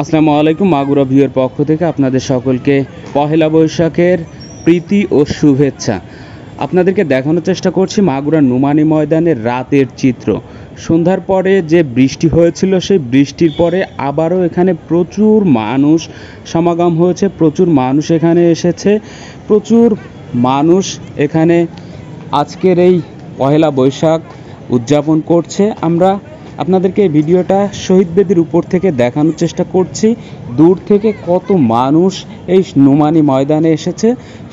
আসসালামু আলাইকুম। মাগুরা ভিউয়ের পক্ষ থেকে আপনাদের সকলকে পহেলা বৈশাখের প্রীতি ও শুভেচ্ছা। আপনাদেরকে দেখানোর চেষ্টা করছি মাগুরা নোমানী ময়দানের রাতের চিত্র। সন্ধ্যার পরে যে বৃষ্টি হয়েছিল সেই বৃষ্টির পরে আবারও এখানে প্রচুর মানুষ সমাগম হয়েছে, প্রচুর মানুষ এখানে এসেছে, প্রচুর মানুষ এখানে আজকের এই পহেলা বৈশাখ উদযাপন করছে। আমরা আপনাদেরকে এই ভিডিওটা শহীদ বেদির উপর থেকে দেখানোর চেষ্টা করছি। দূর থেকে কত মানুষ এই নোমানী ময়দানে এসেছে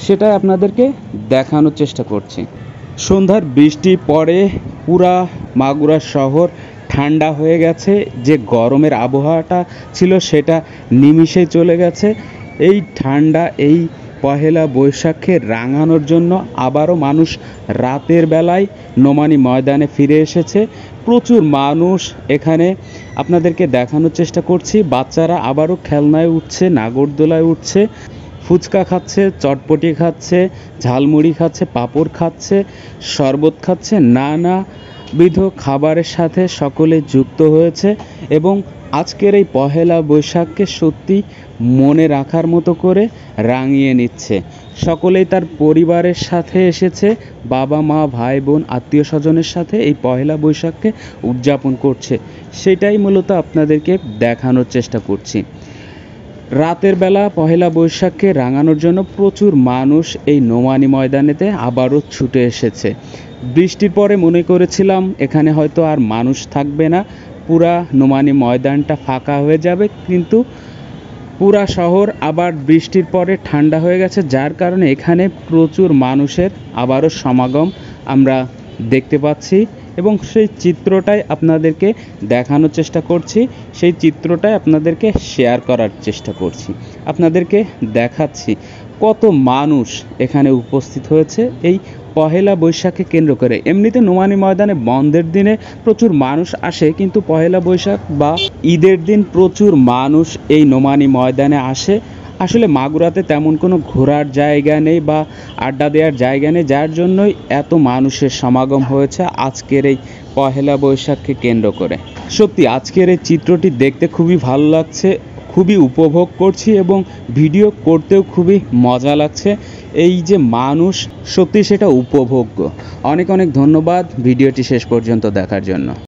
সেটা আপনাদেরকে দেখানোর চেষ্টা করছি। সন্ধ্যার বৃষ্টি পরে পুরা মাগুরা শহর ঠান্ডা হয়ে গেছে, যে গরমের আবহাওয়াটা ছিল সেটা নিমিষেই চলে গেছে। এই ঠান্ডা এই পহেলা বৈশাখকে রাঙানোর জন্য আবারও মানুষ রাতের বেলায় নোমানী ময়দানে ফিরে এসেছে। প্রচুর মানুষ এখানে আপনাদেরকে দেখানোর চেষ্টা করছি। বাচ্চারা আবারও খেলনায় উঠছে, নাগরদোলায় উঠছে, ফুচকা খাচ্ছে, চটপটি খাচ্ছে, ঝালমুড়ি খাচ্ছে, পাঁপড় খাচ্ছে, শরবত খাচ্ছে, নানাবিধ খাবারের সাথে সকলে যুক্ত হয়েছে এবং আজকের এই পহেলা বৈশাখকে সত্যি মনে রাখার মতো করে রাঙিয়ে নিচ্ছে। সকলেই তার পরিবারের সাথে এসেছে, বাবা মা ভাই বোন আত্মীয় স্বজনের সাথে এই পহেলা বৈশাখকে উদযাপন করছে। সেটাই মূলত আপনাদেরকে দেখানোর চেষ্টা করছি। রাতের বেলা পহেলা বৈশাখকে রাঙানোর জন্য প্রচুর মানুষ এই নোমানী ময়দানেতে আবারও ছুটে এসেছে। বৃষ্টির পরে মনে করেছিলাম এখানে হয়তো আর মানুষ থাকবে না, পুরা নোমানী ময়দানটা ফাঁকা হয়ে যাবে, কিন্তু পুরা শহর আবার বৃষ্টির পরে ঠান্ডা হয়ে গেছে, যার কারণে এখানে প্রচুর মানুষের আবারও সমাগম আমরা দেখতে পাচ্ছি এবং সেই চিত্রটাই আপনাদেরকে দেখানোর চেষ্টা করছি, সেই চিত্রটাই আপনাদেরকে শেয়ার করার চেষ্টা করছি। আপনাদেরকে দেখাচ্ছি কত মানুষ এখানে উপস্থিত হয়েছে এই পহেলা বৈশাখকে কেন্দ্র করে। এমনিতে নোমানী ময়দানে বন্ধের দিনে প্রচুর মানুষ আসে, কিন্তু পহেলা বৈশাখ বা ঈদের দিন প্রচুর মানুষ এই নোমানী ময়দানে আসে। আসলে মাগুরাতে তেমন কোনো ঘোরার জায়গা নেই বা আড্ডা দেওয়ার জায়গা নেই, যার জন্যই এত মানুষের সমাগম হয়েছে আজকের এই পহেলা বৈশাখকে কেন্দ্র করে। সত্যি আজকের এই চিত্রটি দেখতে খুবই ভালো লাগছে, খুবই উপভোগ করছি এবং ভিডিও করতেও খুবই মজা লাগছে। এই যে মানুষ, সত্যি সেটা উপভোগ্য। অনেক অনেক ধন্যবাদ ভিডিওটি শেষ পর্যন্ত দেখার জন্য।